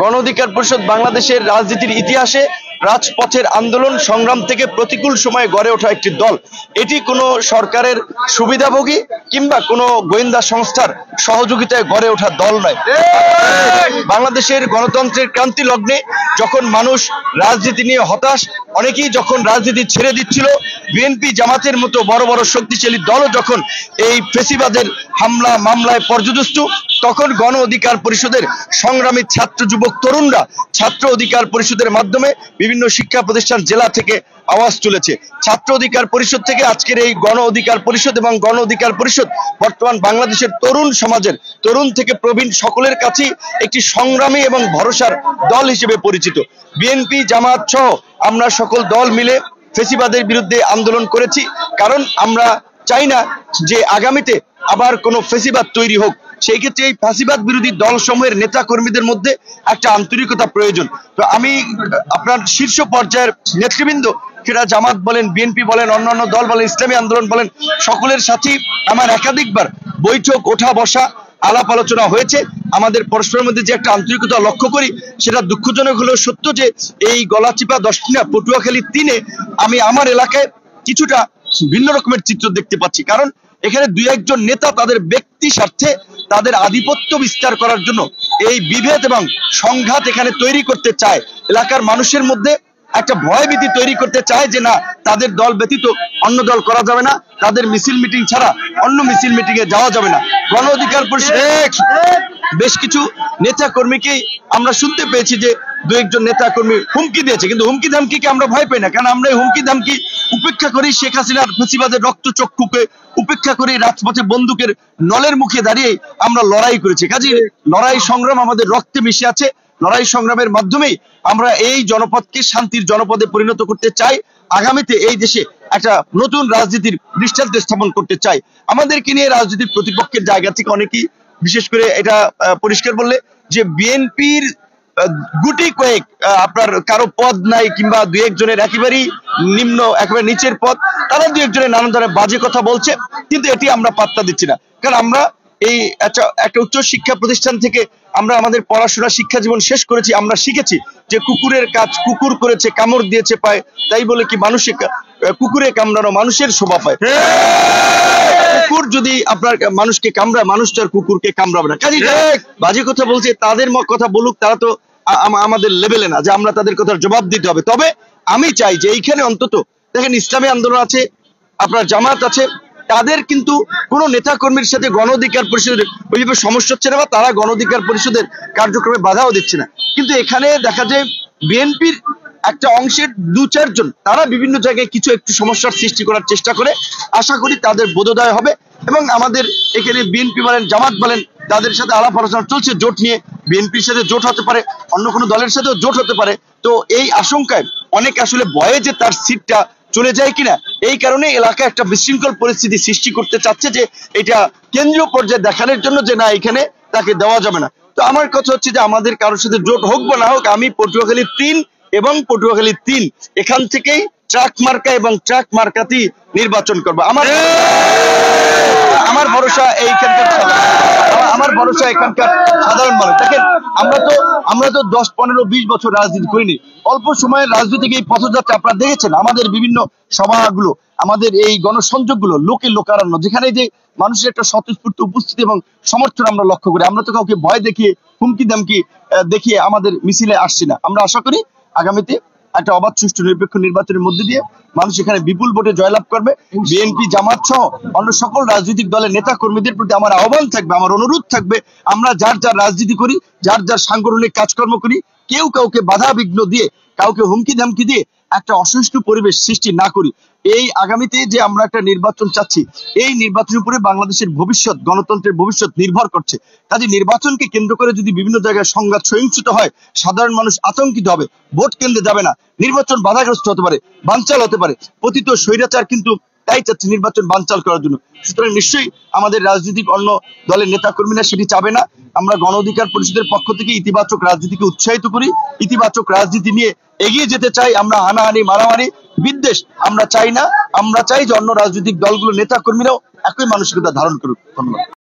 গণ অধিকার পরিষদ বাংলাদেশের রাজনীতির ইতিহাসে রাজপথের আন্দোলন সংগ্রাম থেকে প্রতিকূল সময়ে গড়ে ওঠা একটি দল। এটি কোনো সরকারের সুবিধাভোগী কিংবা কোনো গোয়েন্দা সংস্থার সহযোগিতায় গড়ে ওঠা দল নয়। বাংলাদেশের গণতন্ত্রের ক্রান্তি লগ্নে যখন মানুষ রাজনীতি নিয়ে হতাশ, অনেকেই যখন রাজনীতি ছেড়ে দিচ্ছিল, বিএনপি জামাতের মতো বড় বড় শক্তিশালী দলও যখন এই ফেসিবাদের হামলা মামলায় পর্যদস্তু, তখন গণ অধিকার পরিষদের সংগ্রামী ছাত্র যুবক তরুণরা ছাত্র অধিকার পরিষদের মাধ্যমে বিভিন্ন শিক্ষা প্রতিষ্ঠান জেলা থেকে আওয়াজ তুলেছে। ছাত্র অধিকার পরিষদ থেকে আজকের এই গণ অধিকার পরিষদ এবং গণ অধিকার পরিষদ বর্তমান বাংলাদেশের তরুণ সমাজের তরুণ থেকে প্রবীণ সকলের কাছেই একটি সংগ্রামী এবং ভরসার দল হিসেবে পরিচিত। বিএনপি জামাত সহ আমরা সকল দল মিলে ফেসিবাদের বিরুদ্ধে আন্দোলন করেছি, কারণ আমরা চাই না যে আগামীতে আবার কোনো ফেসিবাদ তৈরি হোক। সেই ক্ষেত্রে এই ফ্যাসিবাদ বিরোধী দল সমূহের নেতা কর্মীদের মধ্যে একটা আন্তরিকতা প্রয়োজন। তো আমি আপনার শীর্ষ পর্যায়ের নেতৃবৃন্দ, সেটা জামাত বলেন, বিএনপি বলেন, অন্যান্য দল বলেন, ইসলামী আন্দোলন বলেন, সকলের সাথেই আমার একাধিকবার বৈঠক, ওঠা বসা, আলাপ আলোচনা হয়েছে। আমাদের পরস্পরের মধ্যে যে একটা আন্তরিকতা লক্ষ্য করি, সেটা দুঃখজনক হলেও সত্য যে এই গলাচিপা দশটিনা পটুয়াখালী 3-এ আমি আমার এলাকায় কিছুটা ভিন্ন রকমের চিত্র দেখতে পাচ্ছি। কারণ এখানে দুই একজন নেতা তাদের ব্যক্তি স্বার্থে তাদের আধিপত্য বিস্তার করার জন্য এই বিভেদ এবং সংঘাত এখানে তৈরি করতে চায়। এলাকার মানুষের মধ্যে একটা ভয়ভীতি তৈরি করতে চায় যে না, তাদের দল ব্যতীত অন্য দল করা যাবে না, তাদের মিছিল মিটিং ছাড়া অন্য মিছিল মিটিং এ যাওয়া যাবে না। গণ অধিকার পরিষদ বেশ কিছু নেতা কর্মীকেই আমরা শুনতে পেয়েছি যে দু একজন নেতা কর্মী হুমকি দিয়েছে, কিন্তু হুমকি ধামকিকে আমরা ভয় পাই না, কারণ আমরা এই হুমকি ধামকি উপেক্ষা করি। শেখ হাসিনার ফেসিবাদের রক্তচক্ষুকে উপেক্ষা করে রাজপথে বন্দুকের নলের মুখে দাঁড়িয়ে আমরা লড়াই করেছি। কাজে লড়াই সংগ্রাম আমাদের রক্তে মিশে আছে। লড়াই সংগ্রামের মাধ্যমেই আমরা এই জনপদকে শান্তির জনপদে পরিণত করতে চাই। আগামীতে এই দেশে একটা নতুন রাজনীতির দৃষ্টান্ত স্থাপন করতে চাই। আমাদেরকে নিয়ে রাজনীতির প্রতিপক্ষের জায়গা থেকে অনেকেই, বিশেষ করে এটা পরিষ্কার বললে যে বিএনপির গুটি কয়েক আপনার কারো পদ নাই কিংবা দুই একজনের একেবারেই নিম্ন, একেবারে নিচের পদ, তারা দুই একজনের নানান ধরনের বাজে কথা বলছে, কিন্তু এটি আমরা পাত্তা দিচ্ছি না। কারণ আমরা এই একটা উচ্চ শিক্ষা প্রতিষ্ঠান থেকে আমরা আমাদের পড়াশোনা শিক্ষা জীবন শেষ করেছি। আমরা শিখেছি যে কুকুরের কাজ কুকুর করেছে, কামড় দিয়েছে পায়, তাই বলে কি মানুষের কুকুরে কামড়ানো মানুষের শোভা পায়? কুকুর যদি আপনার মানুষকে কামড়ায়, মানুষ তো আর কুকুরকে কামড়াবে না। কাজে বাজে কথা বলছে, তাদের কথা বলুক, তারা তো আমাদের লেভেলে না যে আমরা তাদের কথার জবাব দিতে হবে। তবে আমি চাই যে এইখানে অন্তত দেখেন, ইসলামী আন্দোলন আছে, আপনার জামাত আছে, তাদের কিন্তু কোন নেতা কর্মীর সাথে গণ অধিকার পরিষদের ওইভাবে সমস্যা হচ্ছে না, বা তারা গণ অধিকার পরিষদের কার্যক্রমে বাধাও দিচ্ছে না। কিন্তু এখানে দেখা যায় বিএনপির একটা অংশের 2-4 জন তারা বিভিন্ন জায়গায় কিছু একটু সমস্যার সৃষ্টি করার চেষ্টা করে। আশা করি তাদের বোধোদয় হবে এবং আমাদের এখানে বিএনপি বলেন, জামাত বলেন, তাদের সাথে আলাপ আলোচনা চলছে জোট নিয়ে। বিএনপির সাথে জোট হতে পারে, অন্য কোনো দলের সাথেও জোট হতে পারে। তো এই আশঙ্কায় অনেক আসলে ভয়ে যে তার সিটটা চলে যায় কিনা, এই কারণে এলাকায় একটা বিশৃঙ্খল পরিস্থিতি সৃষ্টি করতে চাচ্ছে, যে এটা কেন্দ্রীয় পর্যায়ে দেখানোর জন্য যে না, এখানে তাকে দেওয়া যাবে না। তো আমার কথা হচ্ছে যে আমাদের কারোর সাথে জোট হোক বা না হোক, আমি পটুয়াখালী 3 এবং পটুয়াখালী 3 এখান থেকেই ট্রাক মার্কা এবং ট্রাক মার্কাতেই নির্বাচন করবো। আমার ভরসা এখানকার সাধারণ মানুষ। দেখেন, আমরা তো 10, 15, 20 বছর রাজনীতি করিনি। অল্প সময়ের রাজনীতিকে এই পথযাত্রা আপনারা দেখেছেন। আমাদের বিভিন্ন সভাগুলো, আমাদের এই গণসংযোগগুলো লোকে লোকারণ্য, যেখানে যে মানুষের একটা স্বতঃস্ফূর্ত উপস্থিতি এবং সমর্থন আমরা লক্ষ্য করি। আমরা তো কাউকে ভয় দেখিয়ে, হুমকি দামকি দেখিয়ে আমাদের মিছিলে আসছি না। আমরা আশা করি আগামীতে একটা অবাধ, সুষ্ঠু, নিরপেক্ষ নির্বাচনের মধ্যে দিয়ে মানুষ এখানে বিপুল ভোটে জয়লাভ করবে। বিএনপি জামাত সহ অন্য সকল রাজনৈতিক দলের নেতা কর্মীদের প্রতি আমার আহ্বান থাকবে, আমার অনুরোধ থাকবে, আমরা যার যার রাজনীতি করি, যার যার সাংগঠনিক কাজকর্ম করি, কেউ কাউকে বাধা বিঘ্ন দিয়ে, কাউকে হুমকি ধামকি দিয়ে একটা অসহিষ্ণু পরিবেশ সৃষ্টি না করি। এই আগামীতে যে আমরা একটা নির্বাচন চাচ্ছি, এই নির্বাচনের উপরে বাংলাদেশের ভবিষ্যৎ, গণতন্ত্রের ভবিষ্যৎ নির্ভর করছে। কাজে নির্বাচনকে কেন্দ্র করে যদি বিভিন্ন জায়গায় সংঘাত সহিংসতা হয়, সাধারণ মানুষ আতঙ্কিত হবে, ভোট কেন্দ্রে যাবে না, নির্বাচন বাধাগ্রস্ত হতে পারে, বানচাল হতে পারে। পতিত স্বৈরাচার কিন্তু তাই চাচ্ছে নির্বাচন বানচাল করার জন্য। সুতরাং নিশ্চয়ই আমাদের রাজনৈতিক অন্য দলের নেতা কর্মীরা সেটি চাবে না। আমরা গণ অধিকার পরিষদের পক্ষ থেকে ইতিবাচক রাজনীতিকে উৎসাহিত করি, ইতিবাচক রাজনীতি নিয়ে এগিয়ে যেতে চাই। আমরা হানাহানি, মারামারি, বিদ্বেষ আমরা চাই না। আমরা চাই যে অন্য রাজনৈতিক দলগুলো নেতা কর্মীরাও একই মানসিকতা ধারণ করুক। ধন্যবাদ।